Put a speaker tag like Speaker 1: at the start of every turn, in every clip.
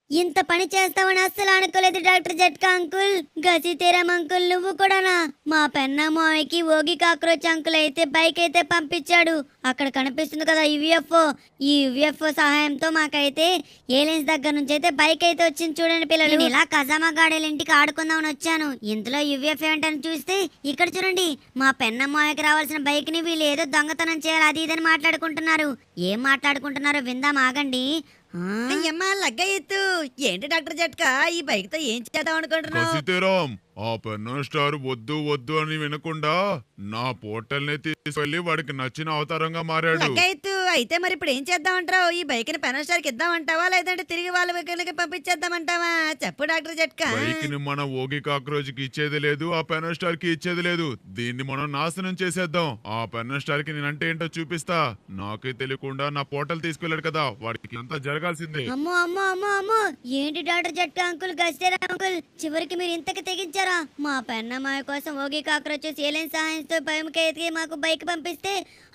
Speaker 1: ఇంత పని చేస్తావని అస్సలు అనుకోలేదు డాక్టర్ జట్కా అంకుల్. గసితేరం అంకుల్ నువ్వు కూడానా? మా పెన్నమ్మాయికి ఓగి కాక్రోచ్ అంకుల్ అయితే బైక్ అయితే పంపించాడు. అక్కడ కనిపిస్తుంది కదా యుఎఫ్ఓ. ఈ యుఎఫ్ఓ సహాయంతో మాకైతే ఏలియన్స్ దగ్గర నుంచి అయితే బైక్ అయితే వచ్చింది చూడండి పిల్లలు. నేను ఇలా కజామా గాడెల ఇంటికి ఆడుకుందామని వచ్చాను. ఇందులో యుఎఫ్ఓ ఏంటని చూస్తే ఇక్కడ చూడండి, మా పెన్నమ్మాయికి రావాల్సిన బైక్ ని వీళ్ళు ఏదో దొంగతనం చేయాలి అది ఇదని మాట్లాడుకుంటున్నారు. ఏం మాట్లాడుకుంటున్నారో విందాం ఆగండి.
Speaker 2: అయ్యమ్మా లగ్గ ఎత్తు. ఏంటి డాక్టర్ జట్కా ఈ బైక్ తో ఏం చేద్దాం అనుకుంటున్నావు?
Speaker 3: కసితేరాం ఆ పెన్నో స్టార్ వద్దు వద్దు అని వినకుండా నా పోర్టల్ ని తీసుకెళ్లి వాడికి నచ్చిన అవతారంగా మారాడు.
Speaker 2: లగ్గ ఎత్తు. అయితే మరి ఇప్పుడు ఏం చేద్దామంటావు? ఈ బైక్ ని పెనల్ స్టార్ కి ఇద్దామంటావా లేదంటే తిరిగి వాళ్ళ దగ్గరికి పంపించేద్దామంటావా? చెప్పు డాక్టర్ జట్కా.
Speaker 3: బైక్ ని మన ఓగి కాక్రోచ్ కి ఇచ్చేది లేదు, ఆ పెన్నో స్టార్ కి ఇచ్చేది లేదు. దీన్ని మనం నాశనం చేసేద్దాం. ఆ పెన్నో స్టార్ కి నేనంటే ఏంటో చూపిస్తా. నాకే తెలియకుండా నా పోర్టల్ తీసుకెళ్లాడు కదా, వాడికి అంతా జరగాల్సిందే.
Speaker 1: అమ్మో అమ్మో అమ్మో అమ్మో, ఏంటి డాక్టర్ జట్కా అంకుల్, గసితేరా అంకుల్, చివరికి మీరు ఇంతకి తెగించారా? మా పెన్నమ్మాయి కోసం ఓగి కాక్రోచెస్ ఏలియన్ సహాయంతో భయంకి ఎతికి మాకు బైక్ పంపిస్తే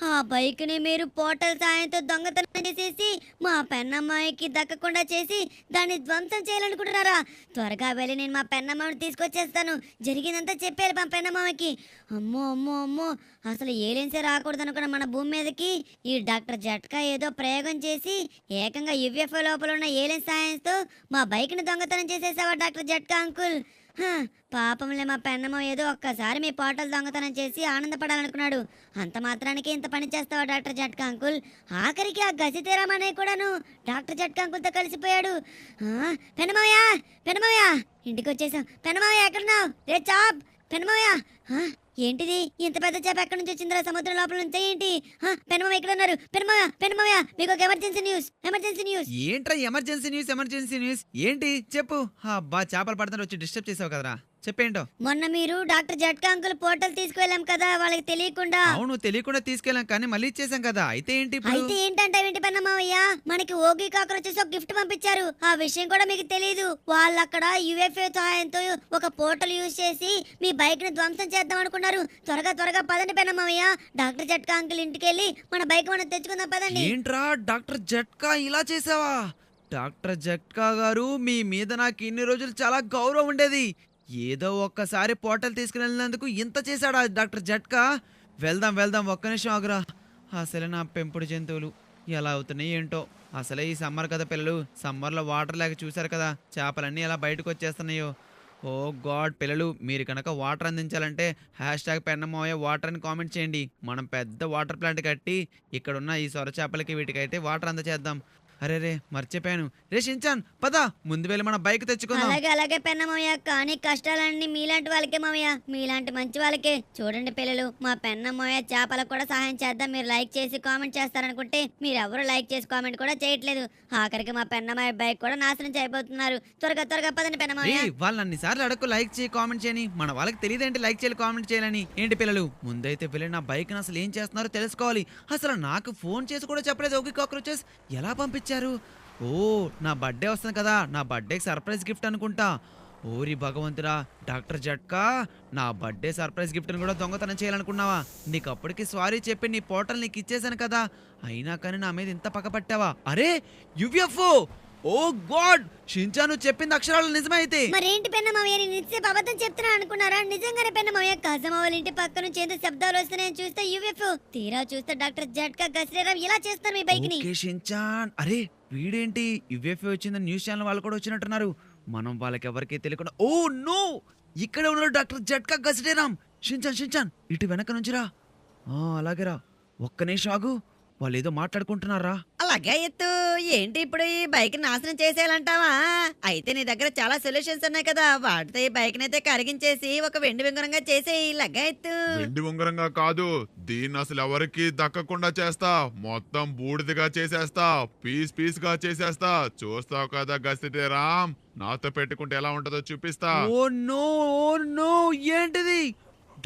Speaker 1: ఆ బైక్ ని మీరు పోర్టల్ సహాయంతో దొంగతనం చేసేసి మా పెన్నమ్మాయికి దక్కకుండా చేసి దాన్ని ధ్వంసం చేయాలనుకుంటున్నారా? త్వరగా వెళ్ళి నేను మా పెన్నమ్మాయిని తీసుకొచ్చేస్తాను. జరిగిందంతా చెప్పాలి మా పెన్నమ్మాయికి. అమ్మో అమ్మో అమ్మో, అసలు ఏలియన్సే రాకూడదు అనుకున్న మన భూమి మీదకి ఈ డాక్టర్ జట్కా ఏదో ప్రయోగం చేసి ఏకంగా యుఎఫ్ఓ లోపల ఉన్న ఏలియన్ సహాయంతో మా బైక్ ని దొంగతనం చేసేసావా డాక్టర్ జట్కా అంకుల్? పాపంలే, మా పెన్నమ్మ ఏదో ఒక్కసారి మీ పోటలు దొంగతనం చేసి ఆనందపడాలనుకున్నాడు. అంత మాత్రానికి ఇంత పని చేస్తావా డాక్టర్ జట్కా అంకుల్? ఆఖరికి ఆ గసితేరాం అనే కూడాను డాక్టర్ జట్కా అంకుల్తో కలిసిపోయాడు. పెన్నమయ్య, పెన్నమయ్య, ఇంటికి వచ్చేసాం. పెన్నమయ్య ఎక్కడున్నావు? రే చాప్, పెన్నమయ్య. ఏంటిది ఇంత పెద్ద చేప ఎక్కడి నుంచి వచ్చిందిరా సముద్రం లోపల నుంచి? ఏంటి పెనమయ్య ఇక్కడ ఉన్నారు? పెనమయ్య, పెనమయ్య, మీకు ఒక ఎమర్జెన్సీ న్యూస్, ఎమర్జెన్సీ న్యూస్.
Speaker 4: ఏంట్రా ఎమర్జెన్సీ న్యూస్, ఎమర్జెన్సీ న్యూస్ ఏంటి చెప్పు. అబ్బా చేపలు పడుతుంటే వచ్చి డిస్టర్బ్ చేసావు కదరా, చెప్పేంటో.
Speaker 1: మొన్న మీరు డాక్టర్ జట్కా అంకుల్ పోర్టల్ తీసుకువెళ్ళాం కదా వాళ్ళకి తెలియకుండా.
Speaker 4: అవును తెలియకుండా తీసుకెళ్ళాం కానీ మళ్ళీ ఇచ్చేసాం కదా, అయితే ఏంటి ఇప్పుడు?
Speaker 1: అయితే ఏంటంటే ఏంటి పెన్నమావయ్య, మనకి ఓగి కాక్రోచెస్ ఒక గిఫ్ట్ పంపించారు. ఆ విషయం కూడా మీకు తెలియదు. వాళ్ళు అక్కడ యుఎఫ్ఏ సహాయంతో ఒక పోర్టల్ యూజ్ చేసి మీ బైక్ ని ధ్వంసం చేద్దాం అనుకున్నారు. త్వరగా త్వరగా పదండి పెన్నమావయ్య, డాక్టర్ జట్కా అంకుల్ ఇంటికి వెళ్ళి మన బైక్ మనం తెచ్చుకుందాం పదండి.
Speaker 4: ఏంట్రా డాక్టర్ జట్కా ఇలా చేసావా? డాక్టర్ జట్కా గారు మీ మీద నాకు ఇన్ని రోజులు చాలా గౌరవం ఉండేది. ఏదో ఒక్కసారి పోర్టల్ తీసుకుని ఇంత చేశాడా డాక్టర్ జట్కా? వెళ్దాం వెళ్దాం, ఒక్క నిమిషం ఆగురా. అసలే నా పెంపుడు జంతువులు ఎలా అవుతున్నాయి ఏంటో. అసలే ఈ సమ్మర్ కదా పిల్లలు, సమ్మర్లో వాటర్ లేక చూశారు కదా చేపలన్నీ ఎలా బయటకు వచ్చేస్తున్నాయో. ఓ గాడ్ పిల్లలు, మీరు కనుక వాటర్ అందించాలంటే #పెన్నమోయ వాటర్ అని కామెంట్ చేయండి. మనం పెద్ద వాటర్ ప్లాంట్ కట్టి ఇక్కడున్న ఈ సొర చేపలకి వీటికైతే వాటర్ అందచేద్దాం. అరే రే మర్చిపోయాను. రే షించాన్ పద, ముందు వెళ్ళి మన బైక్ తెచ్చుకుందాం.
Speaker 1: అలాగే అలాగే పెన్నమయ్య, కానీ కష్టాలన్నీ మీలాంటి వాళ్ళకే మామయ్య, మీలాంటి మంచి వాళ్ళకే. చూడండి పిల్లలు, మా పెన్నమ్మయ్య చేపలకు కూడా సహాయం చేద్దాం మీరు లైక్ చేసి కామెంట్ చేస్తారనుకుంటే మీరు ఎవరు లైక్ చేసి కామెంట్ కూడా చేయట్లేదు. ఆఖరికి మా పెన్నమ్మయ్య బైక్ కూడా నాశనం చేయబోతున్నారు. త్వరగా త్వరగా పదండి పెన్నమయ్య.
Speaker 4: వాళ్ళు అన్నిసార్లు అడగకు లైక్ చేయి కామెంట్ చేయని, మన వాళ్ళకి తెలియదేంటి లైక్ చేయాలి కామెంట్ చేయాలని. ఏంటి పిల్లలు, ముందైతే వెళ్ళి నా బైక్ అసలు ఏం చేస్తున్నారో తెలుసుకోవాలి. అసలు నాకు ఫోన్ చేసి కూడా చెప్పలేదు ఓగి కాక్రోచెస్, ఎలా పంపించారు? ఓ నా బర్త్డే వస్తుంది కదా, నా బర్త్డేకి సర్ప్రైజ్ గిఫ్ట్ అనుకుంటా. ఓరి భగవంతుడా డాక్టర్ జట్కా, నా బర్త్డే సర్ప్రైజ్ గిఫ్ట్ని కూడా దొంగతనం చేయాలనుకున్నావా? నీకు అప్పటికి సారీ చెప్పి నీ పోర్టల్ నీకు ఇచ్చేసాను కదా, అయినా కానీ నా మీద ఇంత పక్కపట్టావా? అరే యుఎఫ్ఓ! ఓ గాడ్, షించాను చెప్పింది అక్షరాలు నిజమే అయితే.
Speaker 1: మరేంటి పెన్నమయ్య, నేను నిశ్చయ అబద్ధం చెప్తున్నా అనుకున్నారా? నిజంగానే పెన్నమయ్య, కజమ్మ వాళ్ళ ఇంటి పక్క నుంచి ఏదో శబ్దాలు వస్తున్నాయని చూస్తే యుఎఫ్ఓ, తీరా చూస్తే డాక్టర్ జట్కా గసిరేరాం ఇలా చేస్తారు మీ బైక్ ని.
Speaker 4: ఓకే షించాన్, అరే వీడేంటి యుఎఫ్ఓ వచ్చిందని న్యూస్ ఛానల్ వాళ్ళు కూడా వచ్చినట్టున్నారు. మనం వాళ్ళకి ఎవరికి తెలియకుండా. ఓ నో, ఇక్కడ ఉన్నారు డాక్టర్ జట్కా గసిరేరాం. షించాన్ షించాన్ ఇటు వెనక నుంచిరా. అలాగేరా, ఒక్క నిమిషం ఆగు, వాళ్ళు ఏదో మాట్లాడుకుంటున్నారా.
Speaker 2: అలాగే ఎత్తు. ఏంటి ఇప్పుడు ఈ బైక్ నాశనం చేసేయాలంటావా? అయితే నీ దగ్గర చాలా సొల్యూషన్స్ ఉన్నాయి కదా, వాటితో ఈ బైక్ నైతే కరిగించేసి ఒక వెండి వింగరంగా చేసేయి. లగ్గా ఎత్తు.
Speaker 3: వెండి ఉంగరంగా కాదు, దీన్ని అసలు ఎవరికి దక్కకుండా చేస్తా. మొత్తం బూడిదగా చేసేస్తా, పీస్ పీస్ గా చేసేస్తా. చూస్తావు కదా గసితేరాం, నాతో పెట్టుకుంటే ఎలా ఉంటుందో చూపిస్తా.
Speaker 4: ఓ నో, ఓ నో, ఏంటిది?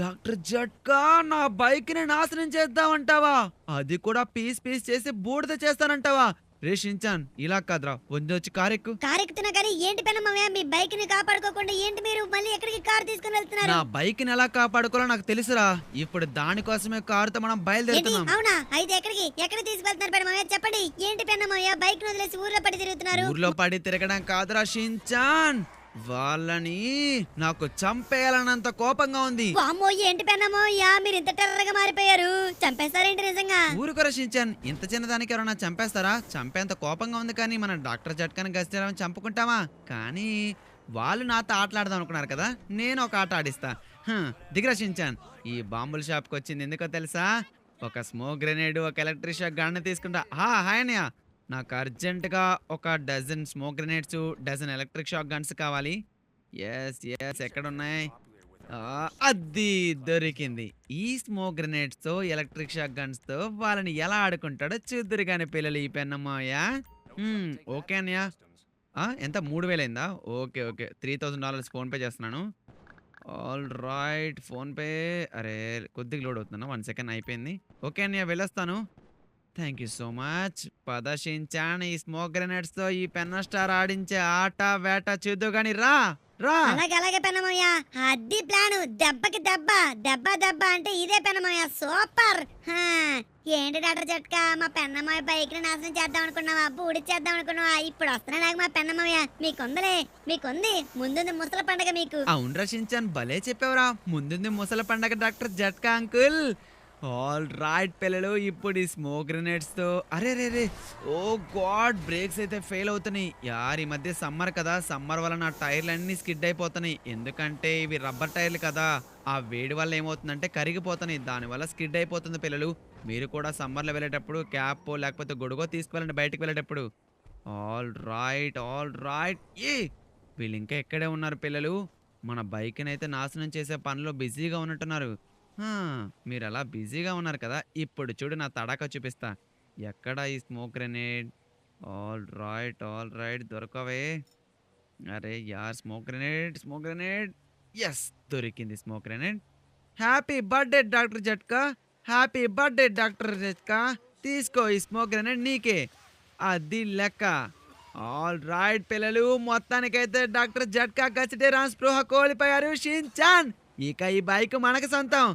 Speaker 4: డాక్టర్ జట్కా నా బైక్ ని నాశనం చేద్దామంటావా? అది కూడా పీస్ పీస్ చేసి బూడిద చేస్తానంటావా? రే షించాన్ ఇలా కాదురా వచ్చి కారెక్కు.
Speaker 1: కారు ఎక్కుతున్నా కానీ ఏంటి పెన్నమామయ్య మీ బైక్ ని కాపాడుకోకుండా ఏంటి మీరు మళ్ళీ ఎక్కడికి కారు తీసుకుని వెళ్తున్నారు?
Speaker 4: నా బైక్ ని ఎలా కాపాడుకోవాలో నాకు తెలుసురా. ఇప్పుడు దానికోసమే కారుతో మనం
Speaker 1: ఏంటి
Speaker 4: బయలుదేరుతున్నాం.
Speaker 1: అవునా? అయితే ఎక్కడికి తీసుకెళ్తున్నారు పెన్నమామయ్య? చెప్పండి ఏంటి పెన్నమామయ్య బైక్ ను వదిలేసి ఊర్లో పడి తిరుగుతున్నారు?
Speaker 4: ఊర్లో పడి తిరగడం కాదురా షించాన్, వాళ్ళని నాకు చంపేయాలన్నంత కోపంగా ఉంది.
Speaker 1: వామ్మో ఏంటి పెన్నమామయ్య మీరు ఇంత టెర్రగా మారిపోయారు? చంపేస్తారేంటి నిజంగా?
Speaker 4: ఊరుకొర షించాన్, ఇంత చిన్నదానికి ఎవరన్నా చంపేస్తారా? చంపేంత కోపంగా ఉంది కానీ మనం డాక్టర్ జట్కాని గస్తేరామని చంపుకుంటామా? కానీ వాళ్ళు నాతో ఆటలాడదాం అనుకున్నారు కదా, నేను ఒక ఆట ఆడిస్తా. దిగరా షించాన్. ఈ బాంబుల షాప్కి వచ్చింది ఎందుకో తెలుసా? ఒక స్మోక్ గ్రెనేడ్, ఒక ఎలక్ట్రిక్ షాక్ గన్ తీసుకుంటా. హాయ్ అన్నయ్య, నాకు అర్జెంటుగా ఒక dozen smoke grenades, dozen electric shock guns కావాలి. ఎస్ ఎక్కడున్నాయి? అది దొరికింది. ఈ స్మోక్ గ్రెనేడ్స్ తో, ఎలక్ట్రిక్ షాక్ గన్స్ తో వాళ్ళని ఎలా ఆడుకుంటాడో చూద్దురు కానీ పిల్లలు ఈ పెన్నమ్మయ్య. ఓకే అన్నయ్య. ఎంత 3000 అయిందా? ఓకే $3000 ఫోన్పే చేస్తున్నాను. All right PhonePe. అరే కొద్దిగా లోడ్ అవుతున్నా, 1 సెకండ్ అయిపోయింది. ఓకే అన్నయ్య వెళ్ళొస్తాను. Thank you so much. పద షించాన్, ఈ స్మోక్ గ్రెనేడ్స్ తో ఈ పెన్న స్టార్ ఆడించే ఆట వేట చూద్దు గాని రా.
Speaker 1: అలాగే పెన్నమామయ్య, అది ప్లాన్. దెబ్బకి దెబ్బ అంటే ఇదే పెన్నమామయ్య. సూపర్. ఏంటి డాక్టర్ జట్కా మా పెన్నమామయ్య బైక్ ని నాశనం చేద్దాం అనుకున్నావా? బూడిచ్చేద్దాం అనుకున్నావా? ఇప్పుడు వస్తున్నాడు మా పెన్నమామయ్య. మీకుంది ముందుంది ముసల పండగ మీకు.
Speaker 4: అవునరా షించాన్, భలే చెప్పావురా. ముందుంది ముసల పండగ డాక్టర్ జట్కా అంకుల్. ఆల్ రైట్ పిల్లలు, ఇప్పుడు ఈ స్మోక్ గ్రెనేడ్స్ తో అరే ఓ గాడ్ బ్రేక్స్ అయితే ఫెయిల్ అవుతున్నాయి యార్. ఈ మధ్య సమ్మర్ కదా, సమ్మర్ వల్ల నా టైర్లు అన్ని స్కిడ్ అయిపోతున్నాయి. ఎందుకంటే ఇవి రబ్బర్ టైర్లు కదా, ఆ వేడి వల్ల ఏమవుతుందంటే కరిగిపోతున్నాయి, దానివల్ల స్కిడ్ అయిపోతుంది పిల్లలు. మీరు కూడా సమ్మర్లో వెళ్ళేటప్పుడు క్యాప్ లేకపోతే గొడుగో తీసుకువెళ్ళండి బయటకు వెళ్ళేటప్పుడు. ఆల్ రైట్ వీళ్ళు ఇంకా ఎక్కడే ఉన్నారు పిల్లలు? మన బైక్ని అయితే నాశనం చేసే పనిలో బిజీగా ఉన్నట్టున్నారు. మీరు అలా బిజీగా ఉన్నారు కదా, ఇప్పుడు చూడు నా తడాక చూపిస్తా. ఎక్కడ ఈ స్మోక్ గ్రెనేడ్? ఆల్ రైట్ దొరకవే. అరే యార్ స్మోక్ గ్రెనేడ్. ఎస్ దొరికింది smoke grenade. Happy birthday doctor Jhatka. Happy birthday doctor Jhatka. తీసుకో ఈ స్మోక్ గ్రెనేడ్ నీకే. అది లెక్క. ఆల్ రైట్ పిల్లలు, మొత్తానికైతే డాక్టర్ జట్కా గచ్చిటే స్పృహ కోల్పోయారు షించాన్. ఇక ఈ బైక్ మనకు సొంతం.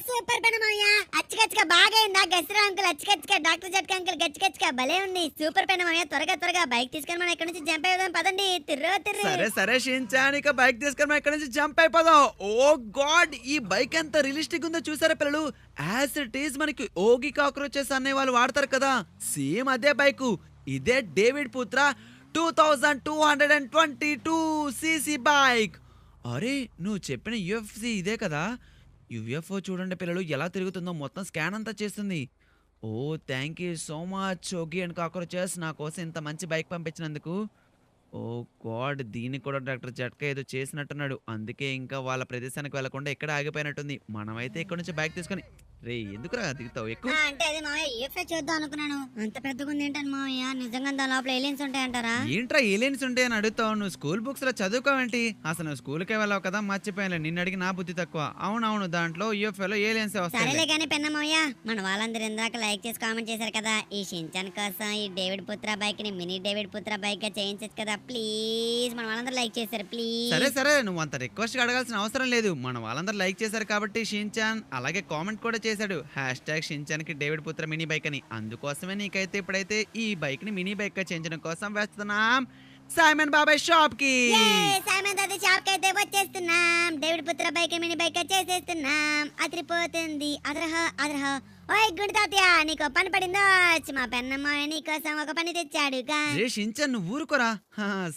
Speaker 1: సూపర్ పెన్నమామయ్య, అచ్చకచ్చగా బాగా అయిందా? గసిరా అంకుల్ అచ్చకచ్చగా, డాక్టర్ జట్కా అంకుల్ గచ్చకచ్చగా భలే ఉంది. సూపర్ పెన్నమామయ్య, త్వరగా బైక్ తీసుకొని మనం ఇక్కడ నుంచి జంప్ అయిపోదాం పదండి. తిర్రు.
Speaker 4: సరే షించాన్, ఇక బైక్ తీసుకొని మనం ఇక్కడ నుంచి జంప్ అయిపోదాం. ఓ గాడ్, ఈ బైక్ ఎంత రియలిస్టిక్ ఉందో చూసారా పిల్లలు? యాజ్ ఇట్ ఈస్ మనకి ఓగి కాక్రోచెస్ అనే వాళ్ళు వాడతారు కదా, సేమ్ అదే బైకు. ఇదే డేవిడ్ పుత్ర 2222 cc బైక్. అరే నువ్వు చెప్పిన యూఎఫ్సి ఇదే కదా? యూఎఫ్ఓ చూడండి పిల్లలు ఎలా తిరుగుతుందో, మొత్తం స్కాన్ అంతా చేస్తుంది. Oh thank you so much Oggy and cockroaches, నా కోసం ఇంత మంచి బైక్ పంపించినందుకు. ఓ గాడ్, దీన్ని కూడా డాక్టర్ జట్కా ఏదో చేసినట్టున్నాడు, అందుకే ఇంకా వాళ్ళ ప్రదేశానికి వెళ్లకుండా ఇక్కడ ఆగిపోయినట్టుంది. మనమైతే ఇక్కడ నుంచి బైక్ తీసుకొని రే ఎందుకురా దిగుతావు ఎక్కువ?
Speaker 1: అంటే అది మామయ్య యూఎఫ్ఓ చూద్దాం అనుకున్నాను. అంత పెద్దగా ఉంది ఏంటని మామయ్య? నిజంగా దాని లోపల ఏలియన్స్ ఉంటాయంటారా?
Speaker 4: ఏంట్రా ఏలియన్స్ ఉంటాయని అడుగుతావు? నువ్వు స్కూల్ బుక్స్ లో చదువుకోవేంటి? అసలు నువ్వు స్కూల్కే వెళ్ళావు కదా, మర్చిపోయాను. నిన్ను అడిగి నా బుద్ధి తక్కువ. అవునవును, దాంట్లో యూఎఫ్ఓలో ఏలియన్స్ వస్తాయి.
Speaker 1: సరేలే కానీ పెన్నమామయ్య, మన వాళ్ళందరూ ఇందాక లైక్ చేసి కామెంట్ చేశారు కదా, ఈ షించాన్ కోసం ఈ డేవిడ్ పుత్ర బైక్ ని మినీ డేవిడ్ పుత్ర బైక్ గా చేయించచ్చు కదా ప్లీజ్. మన వాళ్ళందరూ లైక్ చేశారు ప్లీజ్.
Speaker 4: సరే నువ్వు అంత రిక్వెస్ట్ అడగాల్సిన అవసరం లేదు. మన వాళ్ళందరూ లైక్ చేశారు కాబట్టి షించాన్ అలాగే కామెంట్ కూడా చేశాడు, #షించాన్ కి డేవిడ్ పుత్ర మినీ బైక్ అని. అందుకోసమే నీకైతే ఇప్పుడైతే ఈ బైక్ ని మినీ బైక్ గా చేయించడం కోసం వేస్తున్నాం సైమన్ బాబాయ్ షాప్ కి.
Speaker 1: సైమన్ దాదా షాప్ కి అయితే వచ్చేస్తున్నాం. డేవిడ్ పుత్ర బైక్ మినీ బైక్ గా చేసేస్తున్నాం. అదిరిపోతుంది. అదరహ ఓయ్ గుడి తాతయ్య, నీకు పని పడిందో? మా పెన్నమ్మాయి నీకోసం ఒక పని తెచ్చాడుగా.
Speaker 4: రే షించాన్ నువ్వు ఊరుకోరా.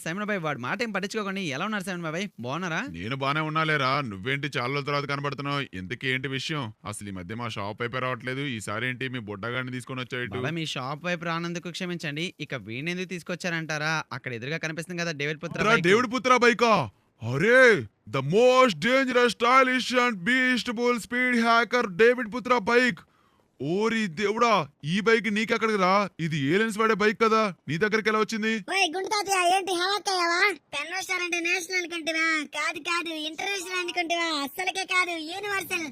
Speaker 4: సైమన్ బాయ్ వాడు మాట ఏం పట్టించుకోకండి. ఎలా ఉన్నారు సైమన్ బాబాయ్, బాగున్నారా?
Speaker 3: నేను బానే ఉన్నాలేరా, నువ్వేంటి చాలా రోజుల తర్వాత కనబడుతున్నావు? ఇంతకీ ఏంటి విషయం? అసలు ఈ మధ్య మా షాప్ అయిపోయి రావట్లేదు. ఈసారి ఏంటి మీ బుడ్డగాడిని తీసుకొని వచ్చాయి?
Speaker 4: బాబాయ్ మీ షాప్ వైపు రానందుకు క్షమించండి. ఇక వీణెందుకు తీసుకొచ్చారంటారా? అక్కడ ఎదురుగా కనిపిస్తుంది కదా డేవిడ్ పుత్ర బైక్.
Speaker 3: డేవిడ్ పుత్ర బైకా? అరే the most dangerous stylish and beastable speed hacker David పుత్ర బైక్. ఓరి దేవుడా, ఈ బైక్ నీకెక్కడికి రా? ఇది ఏలియన్స్ వాడే బైక్ కదా, నీ దగ్గరికి ఎలా వచ్చింది?
Speaker 1: ఓయ్ గుండు తాతయ్య, ఏంటి హవాక్కయ్యావా? పెన్ స్టార్ అంటే నేషనల్ అనుకుంటువా? కాదు కాదు, ఇంటర్నేషనల్ అనుకుంటువా? అస్సలకే కాదు, యూనివర్సల్.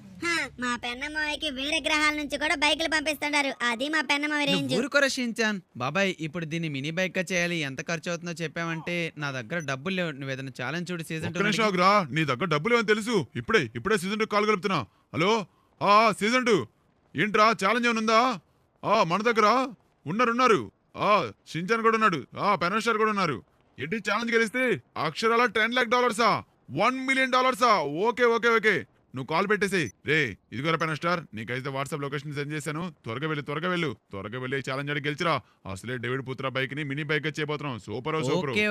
Speaker 1: మా పెన్నమ్మకి వేరే గ్రహాల నుంచి కూడా బైకులు పంపిస్తున్నారు. అది మా పెన్నమ్మ రేంజ్.
Speaker 4: ఊరుకోరా షించాన్. బాబాయ్ ఇప్పుడు దీన్ని మినీ బైక్ గా చేయాలి, ఎంత ఖర్చు అవుతుందో చెప్పావంటే నా దగ్గర డబ్బులు లేవు. నువ్వు ఏదైనా ఛాలెంజ్ చూడు సీజన్
Speaker 3: ఒక్క నిమిషం ఆగురా, నీ దగ్గర డబ్బులు ఏమని తెలుసు. ఇప్పుడే సీజన్ 2 కాల్ కలుపుతున్నా. హలో సీజన్ 2 ఏంట్రా, ఛాలెంజ్ ఏమైనా ఉందా? మన దగ్గర ఉన్నారు. షించాన్ కూడా ఉన్నాడు, పెన్ స్టార్ కూడా ఉన్నారు. ఏంటి ఛాలెంజ్ గెలిస్తే అక్షరాల $10 లాఖ్, $1 మిలియన్. ఓకే నువ్వు కాల్ పెట్టేసేయ్. రే ఇదిగోరా పెన్ స్టార్, నీకైతే వాట్సాప్ లొకేషన్ సెండ్ చేశాను. త్వరగా వెళ్ళి ఛాలెంజ్ అడిగి గెలిచిరా. అసలే డేవిడ్ పుత్ర బైక్ ని మినీ బైక్ గా చేయబోతున్నాం. సూపర్.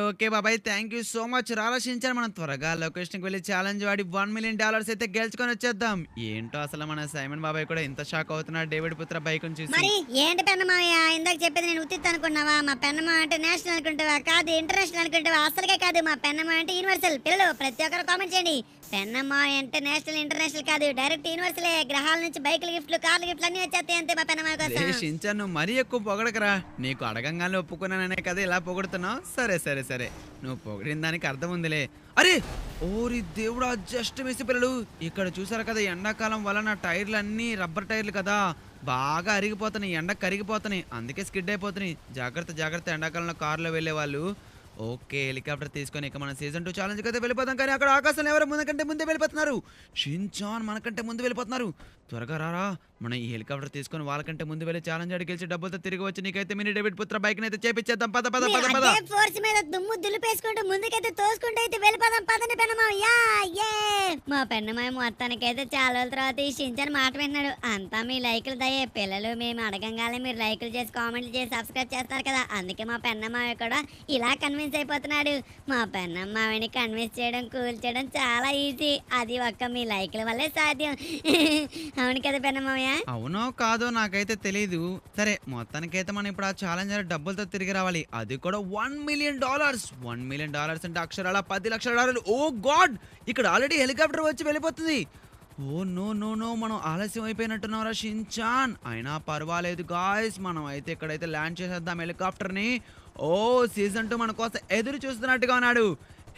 Speaker 4: ఓకే బాబాయ్, థ్యాంక్ యూ సో మచ్. రారా షించాన్, మనం త్వరగా లొకేషన్ కి వెళ్ళి ఛాలెంజ్ వాడి $1 మిలియన్ అయితే గెలుచుకొని వచ్చేద్దాం. ఏంటో అసలు మన సైమన్ బాబాయ్ కూడా ఇంత షాక్ అవుతున్నాడు డేవిడ్ పుత్ర బైక్ చూసి.
Speaker 1: మరి ఏంటి పెన్నమావయ్య, ఇందాక చెప్పేది నేను ఉత్తిత్ అనుకున్నావా? మా పెన్నమ్మ అంటే నేషనల్ అనుకుంటావా? కాదు, ఇంటర్నేషనల్ అనుకుంటావా? అసలుకే కాదు, మా పెన్నమ్మ అంటే యూనివర్సల్. పిల్లలు ప్రతి ఒక్కరు కామెంట్ చేయండి. పెన్నమ్మ అంటే నేషనల్ ఇంటర్నేషనల్ కాదు, డైరెక్ట్ యూనివర్సలే. గ్రహాల నుంచి బైకులు గిఫ్ట్లు, కార్లు గిఫ్ట్లు అన్ని వచ్చేస్తాయి అంతే మా పెన్నమ్మ కోసం.
Speaker 4: షించాన్ నువ్వు మరీ ఎక్కువ పొగడకరా. నీకు అడగంగానే ఒప్పుకున్నాననే కదా ఇలా పొగుడుతున్నావు. సరే నువ్వు పొగిడిన దానికి అర్థం ఉందిలే. అరే ఓరి దేవుడా, జస్ట్ మిస్ పిల్లలు. ఇక్కడ చూసారు కదా, ఎండాకాలం వలన టైర్లు అన్ని రబ్బర్ టైర్లు కదా, బాగా అరిగిపోతున్నాయి, ఎండ కరిగిపోతున్నాయి, అందుకే స్కిడ్ అయిపోతున్నాయి. జాగ్రత్త ఎండాకాలంలో కారులో వెళ్ళే వాళ్ళు. ఓకే, హెలికాప్టర్ తీసుకొని ఇక మన సీజన్ 2 ఛాలెంజ్ అయితే వెళ్ళిపోతాం. కానీ అక్కడ ఆకాశంలో ఎవరు మనకంటే ముందే వెళ్ళిపోతున్నారు. షించాన్ మనకంటే ముందు వెళ్ళిపోతున్నారు. త్వరగా రారా, మనం ఈ హెలికాప్టర్ తీసుకొని వాళ్ళకంటే ముందు వెళ్ళి ఛాలెంజ్ అడిగి గెలిచి డబ్బులతో తిరిగి వచ్చి నీకైతే మినీ డేవిడ్ పుత్ర బైక్ అయితే చేపించేద్దాం. పద.
Speaker 1: అదే ఫోర్స్ మీద దుమ్ము దులిపేసుకుంటూ ముందుకైతే తోసుకుంటూ అయితే వెళ్ళిపోదాం. పదండి పెన్నమావయ్య. మా పెన్నమాయ మొత్తానికైతే చాలా రోజుల తర్వాత ఈ షించాన్ మాట విన్నాడు. అంతా మీ లైకులు దయే. పిల్లలు మేము అడగంగానే మీరు లైకులు చేసి కామెంట్లు చేసి సబ్స్క్రైబ్ చేస్తారు కదా, అందుకే మా పెన్నమాయ కూడా ఇలా కన్విన్స్ అయిపోతున్నాడు. మా పెన్నమ్మావిని కన్విన్స్ చేయడం, కూల్ చేయడం చాలా ఈజీ. అది ఒక్క మీ లైకుల వల్లే సాధ్యం. అవును కదా పెన్నమావయ్య?
Speaker 4: అవునో కాదో నాకైతే తెలీదు. సరే మొత్తానికైతే మనం ఇప్పుడు ఆ ఛాలెంజ్ డబ్బులతో తిరిగి రావాలి, అది కూడా $1 మిలియన్. $1 మిలియన్ అంటే అక్షరాల $10 లక్షల. ఓ గాడ్, ఇక్కడ ఆల్రెడీ హెలికాప్టర్ వచ్చి వెళ్ళిపోతుంది. ఓ నో మనం ఆలస్యం అయిపోయినట్టున్నారా షించాన్. అయినా పర్వాలేదు గాయ్స్, మనం అయితే ఇక్కడైతే ల్యాండ్ చేసేద్దాం హెలికాప్టర్ ని. ఓ సీజన్ 2 మన కోసం ఎదురు చూస్తున్నట్టుగా ఉన్నాడు.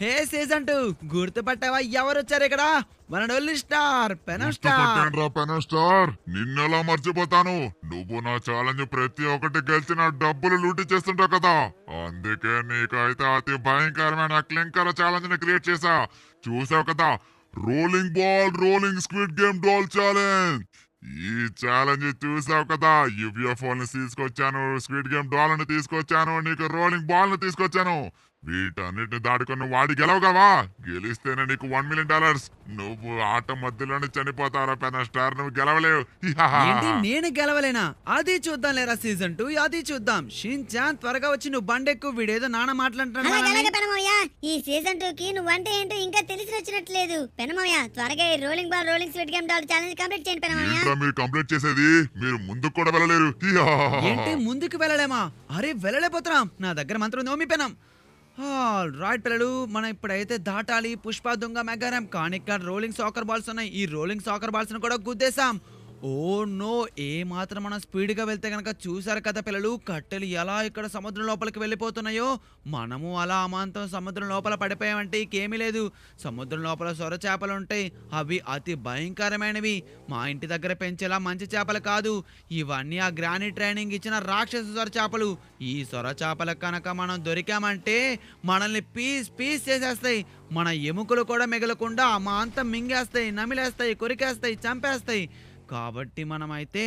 Speaker 4: హే సీజన్ 2, గుర్తుపట్టావా ఎవరు వచ్చారు ఇక్కడ? మన డొల్లి స్టార్ పెన్
Speaker 3: స్టార్. నిన్నెలా మర్చిపోతాను? నువ్వు నా ఛాలెంజ్ ప్రతి ఒక్కటి గెలిచిన డబ్బులు లూటి చేస్తుంటావు కదా, అందుకే నీకైతే అతి భయంకరమైన క్లింకర్ ఛాలెంజ్ ని క్రియేట్ చేసా. చూసావు కదా, rolling ball rolling squid game doll challenge. ఈ ఛాలెంజ్ చూసావు కదా, యుఎఫ్ఓ ని తీసుకొచ్చాను, స్క్విడ్ గేమ్ డాల్ ని తీసుకొచ్చాను, నీకు రోలింగ్ బాల్ ని తీసుకొచ్చాను. వీటన్నిటిని దాటుకొని వాడి గెలవగలవా? గెలిస్తేనే నీకు $1 మిలియన్. నువ్వు ఆట మధ్యలోనే చనిపోతారా పెన్ స్టార్, నువ్వు గెలవలేవు.
Speaker 4: ఏంటి నేను గెలవలేనా? అది చూద్దాం లేరా సీజన్ 2, అది చూద్దాం. షించాన్ త్వరగా వచ్చి నువ్వు బండెక్కు, వీడేదో నాన్న మాట్లాడుతున్నాడు.
Speaker 1: పెనమయ్య, ఈ సీజన్ 2 కి నువ్వంటే ఏంటో ఇంకా తెలిసి వచ్చినట్లేదు. పెనమయ్య త్వరగా ఈ rolling ball rolling sweet game doll challenge complete చేయండి పెనమయ్య.
Speaker 3: మీరు కంప్లీట్ చేసేది, మీరు ముందుకు కూడా వెళ్ళలేరు.
Speaker 4: ఏంటి ముందుకు వెళ్ళలేమా? అరే వెళ్ళలేకపోతున్నాం, నా దగ్గర మంత్రం నోమి పెనం. రైట్ పిల్లలు, మనం ఇప్పుడైతే దాటాలి పుష్ప దొంగ మెగారం. కానీ ఇక్కడ రోలింగ్ సాకర్ బాల్స్ ఉన్నాయి, ఈ రోలింగ్ సాకర్ బాల్స్ ను కూడా గుద్దేశాం. ఓ నో, ఏ మాత్రం మనం స్పీడ్ గా వెళ్తే గనక చూసారు కదా పిల్లలు, కట్టెలు ఎలా ఇక్కడ సముద్రం లోపలికి వెళ్ళిపోతున్నాయో, మనము అలా అమాంతం సముద్రం లోపల పడిపోయామంటే ఇంకేమీ లేదు. సముద్రం లోపల సొర చేపలు ఉంటాయి, అవి అతి భయంకరమైనవి. మా ఇంటి దగ్గర పెంచేలా మంచి చేపలు కాదు, ఇవన్నీ ఆ గ్రానీ ట్రైనింగ్ ఇచ్చిన రాక్షస సొర చేపలు. ఈ సొర చేపలకు కనుక మనం దొరికామంటే మనల్ని పీస్ చేసేస్తాయి. మన ఎముకలు కూడా మిగలకుండా అమాంతం మింగేస్తాయి, నమిలేస్తాయి, కొరికేస్తాయి, చంపేస్తాయి. కాబట్టి మనమైతే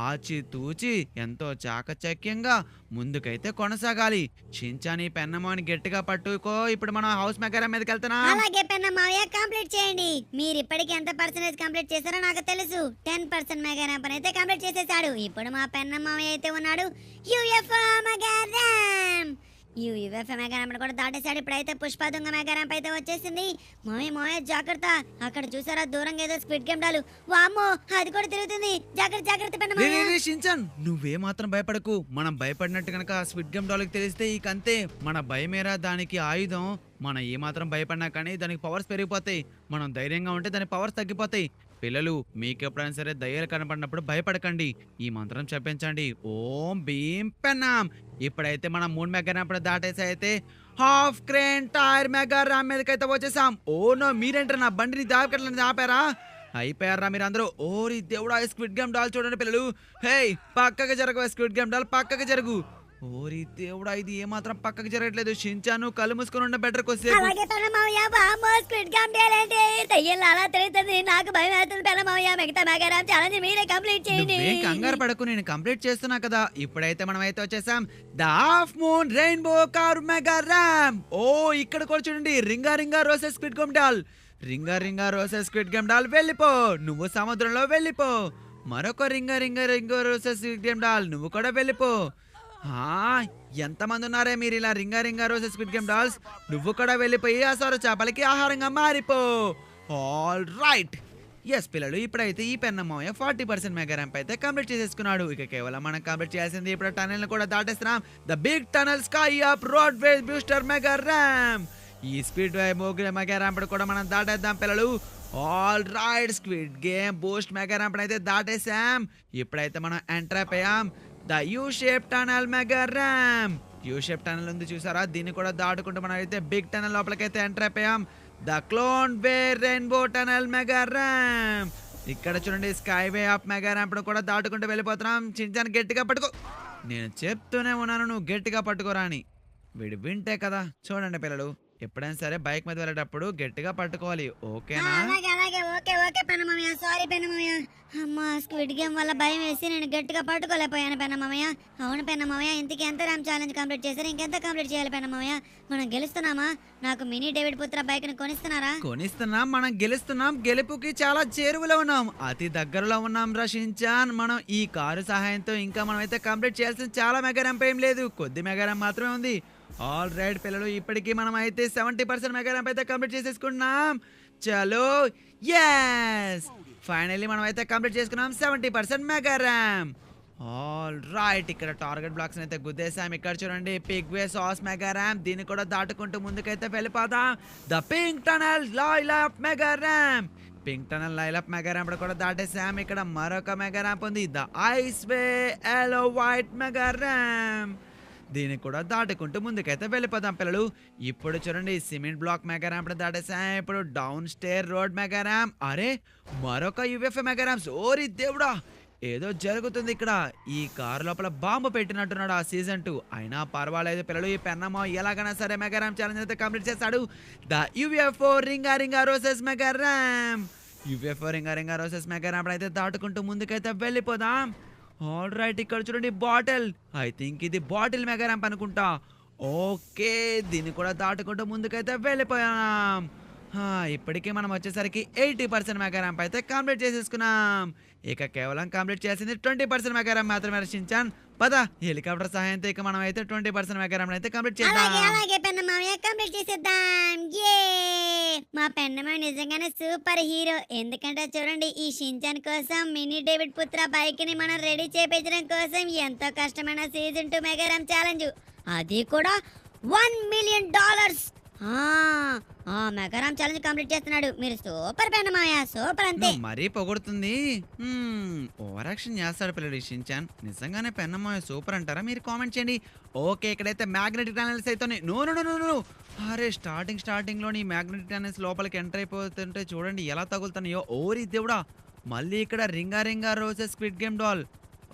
Speaker 4: ఆచితూచి ఎంతో చాకచక్యంగా ముందుకైతే కొనసాగాలి. షించాని పెన్నమ్మని గట్టిగా పట్టుకో. ఇప్పుడు మనం హౌస్ మెగారం మీదకి వెళ్తున్నా.
Speaker 1: అలాగే పెన్నమ్మయ్య, కంప్లీట్ చేయండి. మీరు ఇప్పటికి ఎంత పర్సెంటేజ్ కంప్లీట్ చేశారో నాకు తెలుసు. 10% మెగారం పని అయితే కంప్లీట్ చేసేసాడు. ఇప్పుడు మా పెన్నమ్మయ్య అయితే ఉన్నాడు యుఎఫ్ఓ మెగారం. యుఎఫ్ఓ మెగారం కూడా దాటేశాడు. ఇప్పుడైతే పుష్ప దొంగ మెగారం అయితే వచ్చేసింది. మోయ జాగ్రత్త, అక్కడ చూసారా దూరంగా ఏదో స్క్విడ్ గేమ్ డాలు. వామ్మో, అది కూడా తిరుగుతుంది. జాగ్రత్త పెన్నమ్మయ్య.
Speaker 4: షించాన్ నువ్వే మాత్రం భయపడకు. మనం భయపడినట్టు కనుక స్క్విడ్ గేమ్ డాల్కి తెలిస్తే ఇకంతే. మన భయమేరా దానికి ఆయుధం. మనం ఏ మాత్రం భయపడినా కానీ దానికి పవర్స్ పెరిగిపోతాయి. మనం ధైర్యంగా ఉంటే దాని పవర్స్ తగ్గిపోతాయి. పిల్లలు మీకు ఎప్పుడైనా సరే దయ్యాలు కనపడినప్పుడు భయపడకండి. ఈ మంత్రం చెప్పించండి, ఓం భీం పెన్నాం. ఇప్పుడైతే మనం 3 మెగా ర్యాంప్ దాటేసి అయితే half crane tyre mega ramp మీదకైతే వచ్చేసాం. ఓ నో, మీరేంటారు నా బండిని దాకట్లని ఆపారా? అయిపోయారా మీరందరూ? ఓరి దేవుడా, స్క్విడ్ గేమ్ డాల్ చూడండి పిల్లలు. హే, పక్కకి జరగవు స్క్విడ్ గేమ్ డాల్, పక్కకి జరుగు. ఓరి దేవుడా, ఇది ఏమాత్రం పక్కకి జరగట్లేదు. షించాను కళ్ళు మూసుకొని ఉన్న బెటర్ కొద్దిసేపు.
Speaker 1: అలాగే పెనమావయ్య, బామ్మో స్క్విడ్ గేమ్ ఏంటి దయ్యాలు అలా తిరుగుతుంది, నాకు భయం వేస్తుంది పెనమావయ్య. మిగతా మెగారామ్ ఛాలెంజ్ మీరే కంప్లీట్ చేయండి.
Speaker 4: నువ్వేం కంగారు పడకు, నేను కంప్లీట్ చేస్తున్నా కదా. ఇప్పుడైతే మనం అయితే వచ్చేసాం the half moon rainbow car mega ramp. Oh ఇక్కడ కూడా చూడండి, ringa ringa roses squid game doll. Ringa ringa roses squid game doll వెళ్ళిపో, నువ్వు సముద్రంలో వెళ్ళిపో. మరొక ringa ringa ringo roses squid game doll, నువ్వు కూడా వెళ్ళిపో. ఎంతమంది ఉన్నారే మీరు ఇలా ringa ringa roses squid game dolls? నువ్వు కూడా వెళ్ళిపోయి ఆ సొర చేపలకి ఆహారంగా మారిపో. ఆల్ రైట్, ఎస్ పిల్లలు, ఇప్పుడైతే ఈ పెన్నమ్మయ్య 40% మెగా ర్యాంప్ అయితే కంప్లీట్ చేసేసుకున్నాడు. ఇక కేవలం మనం కంప్లీట్ చేయాల్సింది ఇప్పుడు టనెల్ కూడా దాటేస్తున్నాం. The big tunnel sky up road way booster mega ramp. ఈ స్పీడ్ వే మెగా ర్యాంప్ కూడా మనం దాటేద్దాం పిల్లలు. All right, squid game boost mega ramp అయితే దాటేసాం. ఇప్పుడైతే మనం ఎంటర్ అయిపోయాం the U shape tunnel mega ramp. U shape tunnel ఉంది చూసారా, దీన్ని కూడా దాటుకుంటూ మనం అయితే బిగ్ టనల్ లోపలికైతే ఎంటర్ అయిపోయాం. The clone way rainbow tunnel mega ramp. ఇక్కడ చూడండి, sky way of mega ramp కూడా దాటుకుంటూ వెళ్ళిపోతున్నాం. చించాను గట్టిగా పట్టుకో, నేను చెప్తూనే ఉన్నాను నువ్వు గట్టిగా పట్టుకోరా అని. వీడు వింటే కదా. చూడండి పిల్లలు, ఎప్పుడైనా సరే బైక్ మీద వెళ్ళేటప్పుడు గట్టిగా పట్టుకోవాలి, ఓకేనా?
Speaker 1: అలాగే అలాగే, ఓకే ఓకే పెనమామయ్య, సారీ పెనమామయ్య. అమ్మా, స్క్విడ్ గేమ్ వల్ల భయం వేసి నేను గట్టిగా పట్టుకోలేకపోయాను పెనమామయ్య. అవును పెనమామయ్య, ఇంతకీ ఎంత ర్యాంప్ ఛాలెంజ్ కంప్లీట్ చేశారు? ఇంకెంత కంప్లీట్ చేయాలి పెనమామయ్య? మనం గెలుస్తున్నామా? నాకు మినీ డేవిడ్ పుత్ర బైక్ ని కొనిస్తున్నారా?
Speaker 4: కొనిస్తున్నాం, మనం గెలుస్తున్నాం. గెలుపుకి చాలా చేరువలో ఉన్నాం, అతి దగ్గరలో ఉన్నాం రషించాన్. మనం ఈ కారు సహాయంతో ఇంకా మనం అయితే కంప్లీట్ చేయాల్సిన చాలా మెగా ర్యాంప్ ఏం లేదు, కొద్ది మెగా ర్యాంప్ మాత్రమే ఉంది. ఆల్ రైట్ పిల్లలు, ఇప్పటికీ మనం అయితే 70% మెగా ర్యాంప్ అయితే కంప్లీట్ చేసేసుకున్నాం. చలో, ఎస్, ఫైనల్లీ మనం అయితే కంప్లీట్ చేసుకున్నాం 70% మెగా ర్యాంప్. ఆల్ రైట్, ఇక్కడ టార్గెట్ బ్లాక్స్ అయితే గుద్దేశాం. ఇక్కడ చూడండి, pig way saws mega ramp, దీన్ని కూడా దాటుకుంటూ ముందుకైతే వెళ్ళిపోతాం. ద పింక్ టనల్ లైలాప్ మెగా ర్యాంప్. పింక్ టనల్ లైలాప్ మెగా ర్యాంప్ కూడా దాటేసాం. ఇక్కడ మరొక మెగా ర్యాంప్ ఉంది, the ice way yellow white mega ramp. దీన్ని కూడా దాటుకుంటూ ముందుకైతే వెళ్ళిపోదాం పిల్లలు. ఇప్పుడు చూడండి, సిమెంట్ బ్లాక్ మెగా ర్యాంప్ దాటేసాం. ఇప్పుడు down stair road mega ramp. అరే, మరొక యుఎఫ్ఏ మెగా ర్యాంప్స్. ఓరి దేవుడా, ఏదో జరుగుతుంది ఇక్కడ. ఈ కారు లోపల బాంబు పెట్టినట్టున్నాడు ఆ సీజన్ 2. అయినా పర్వాలేదు పిల్లలు, ఈ పెన్నమ్మ ఎలాగైనా సరే మెగా ర్యాంప్ ఛాలెంజ్ అయితే కంప్లీట్ చేస్తాడు. The UFO ringa ringa roses mega ramp. UFO ringa ringa roses mega ramp అయితే దాటుకుంటూ ముందుకైతే వెళ్ళిపోదాం. ఆల్ రైట్, ఇక్కడ చూడండి, బాటిల్. ఐ థింక్ ఇది బాటిల్ మెగా ర్యాంప్ అనుకుంటా. ఓకే, దీన్ని కూడా దాటుకుంటూ ముందుకైతే వెళ్ళిపోయాం. ఇప్పటికే మనం వచ్చేసరికి 80% మెగా ర్యాంప్ అయితే కంప్లీట్ చేసేసుకున్నాం. ఇక కేవలం కంప్లీట్ చేసింది 20% మెగా ర్యాంప్ మాత్రమే రక్షించాను. పద, హెలికాప్టర్ సహాయంతో ఇక మనం అయితే 20% మెగా ర్యాంప్ అయితే కంప్లీట్
Speaker 1: అలాగే
Speaker 4: చేద్దాం.
Speaker 1: అలాగే పెన్నమామయ్య, కంప్లీట్ చేసేద్దాం. ఏ మా పెన్నమామ నిజంగానే సూపర్ హీరో. ఎందుకంటే చూడండి, ఈ షించాన్ కోసం మినీ డేవిడ్ పుత్ర బైక్ ని మనం రెడీ చేపించడం కోసం ఎంతో కష్టమైన సీజన్ 2 మెగా ర్యాంప్ ఛాలెంజ్, అది కూడా $1 million. ఆ మెగా ర్యాంప్ ఛాలెంజ్ కంప్లీట్ చేస్తున్నాడు. మీరు సూపర్ పెన్నమామయ్య, సూపర్ అంతే.
Speaker 4: నువ్వు మరీ పొగుడుతుంది. ఓవర్ యాక్షన్ చేస్తాడు పిల్లడు ఈ షించాన్. నిజంగానే పెన్నమ్మ సూపర్ అంటారా? మీరు కామెంట్ చేయండి. ఓకే, ఇక్కడైతే మ్యాగ్నెటిక్ టనల్స్ అయితే నో నో నో నో. అరే, స్టార్టింగ్ లోని మ్యాగ్నెటిక్ టనల్స్ లోపలికి ఎంటర్ అయిపోతుంటే చూడండి ఎలా తగులుతున్నాయో. ఓరి దేవుడా, మళ్ళీ ఇక్కడ ringa ringa roses squid game doll.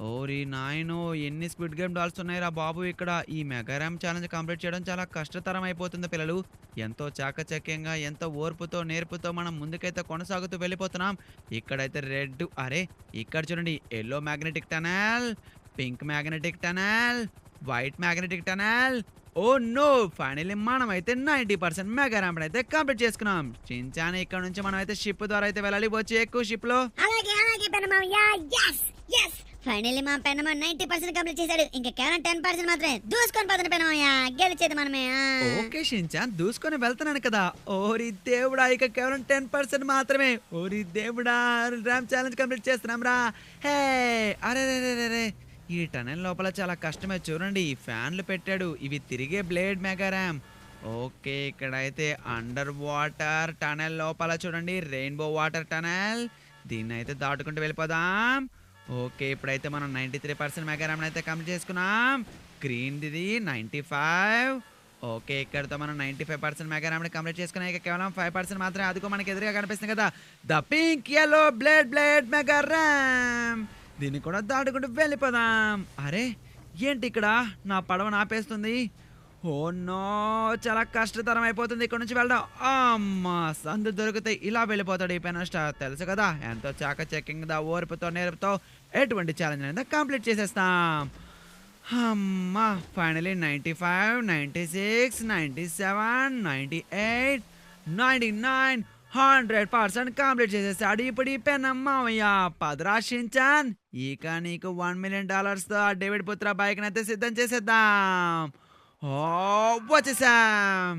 Speaker 4: ఓరి నాయనో, ఎన్ని స్క్విడ్ గేమ్ డాల్స్ ఉన్నాయిరా బాబు ఇక్కడ. ఈ మెగా ర్యాంప్ ఛాలెంజ్ కంప్లీట్ చేయడం చాలా కష్టతరం అయిపోతుంది పిల్లలు. ఎంతో చాకచక్యంగా, ఎంతో ఓర్పుతో నేర్పుతో మనం ముందుకైతే కొనసాగుతూ వెళ్ళిపోతున్నాం. ఇక్కడైతే రెడ్, అరే ఇక్కడ చూడండి, yellow magnetic tunnel, pink magnetic tunnel, white magnetic tunnel. Oh no, finally మనం అయితే 90% మెగా ర్యాంప్ అయితే కంప్లీట్ చేసుకున్నాం. చించాన్, ఇక్కడ నుంచి మనం అయితే షిప్ ద్వారా అయితే వెళ్ళాలి. వచ్చి ఎక్కువ షిప్ లో.
Speaker 1: అలాగే అలాగే పెన్నమామయ్య, yes yes, ఫైనల్లీ మా పెన్నమ్మ 90% కంప్లీట్ చేశాడు. ఇంకా కేవలం 10% మాత్రమే. దూసుకొని పోతున్న పెన్నమామయ్య, గెలిచేది మనమే.
Speaker 4: ఓకే షించాన్, దూసుకొని వెళ్తున్నాను కదా. ఓరి దేవుడా, ఇక కేవలం 10% మాత్రమే. ఓరి దేవుడా, ర్యాంప్ ఛాలెంజ్ కంప్లీట్ చేస్తున్నాం రా. హే, అరే రే, ఈ టనెల్ లోపల చాలా కష్టమే. చూడండి, ఫ్యాన్లు పెట్టాడు, ఇవి తిరిగే బ్లేడ్ మెగా ర్యాంప్. ఓకే, ఇక్కడ అయితే అండర్ వాటర్ టనెల్ లోపల చూడండి, రెయిన్బో వాటర్ టనెల్. దీన్ని అయితే దాటుకుంటూ వెళ్ళిపోదాం. ఓకే, ఇప్పుడైతే మనం 93% మెగారామ్ అయితే కంప్లీట్ చేసుకున్నాం. గ్రీన్ది 95. ఓకే, ఇక్కడతో మనం 95% మెగారామ్ కంప్లీట్ చేసుకున్నాం. ఇక కేవలం 5% మాత్రమే. అదిగో మనకి ఎదురుగా కనిపిస్తుంది కదా, ద పింక్ యెల్లో బ్లేడ్ మెగారామ్. దీన్ని కూడా దాటుకుంటూ వెళ్ళిపోదాం. అరే ఏంటి ఇక్కడ నా పడవ ఆపేస్తుంది? ఓ నో, చాలా కష్టతరం అయిపోతుంది ఇక్కడ నుంచి వెళ్ళడం. అమ్మా, సందు దొరికితే ఇలా వెళ్ళిపోతాడు ఈ పెన్ స్టార్. తెలుసు కదా, ఎంతో చాకచక్యంగా ఓర్పుతో నేర్పుతో ఎటువంటి ఛాలెంజ్ అనేది కంప్లీట్ చేసేస్తాం. అమ్మా, ఫైనలీ 95, 96, 97, 98, 99, 100% కంప్లీట్ చేసేసాడు ఇప్పుడు ఈ పెన్ అమ్మయ్య. పదరా షించాన్, ఇక నీకు $1 million తో ఆ డేవిడ్ పుత్ర బైక్ అయితే సిద్ధం చేసేద్దాం. ఓ, వచ్చేసాం.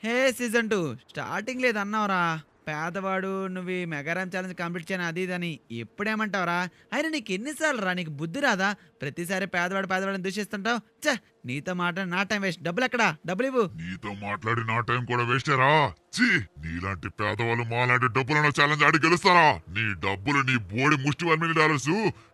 Speaker 4: హే సీజన్ 2 స్టార్టింగ్ లేదన్నావురా పేదవాడు, నువ్వు ఈ మెగారామ్ ఛాలెంజ్ కంప్లీట్ చేయను అది ఇదని. ఎప్పుడేమంటావురా? అయినా నీకు ఎన్నిసార్లు రా, నీకు బుద్ధి రాదా? ప్రతిసారి పేదవాడిని దూషిస్తుంటావు. చ, నీతో మాట నా టైం వేస్ట్. డబ్బులు ఎక్కడా? డబ్బులు ఇవ్వు.
Speaker 3: నీతో మాట్లాడి నా టైం కూడా వేస్టేరా. ఛీ, నీలాంటి పేదవాళ్ళు మాలాంటి డబ్బులను ఛాలెంజ్ ఆడి గెలుస్తారా? నీ డబ్బులు నీ బోడి ముష్టి $1 million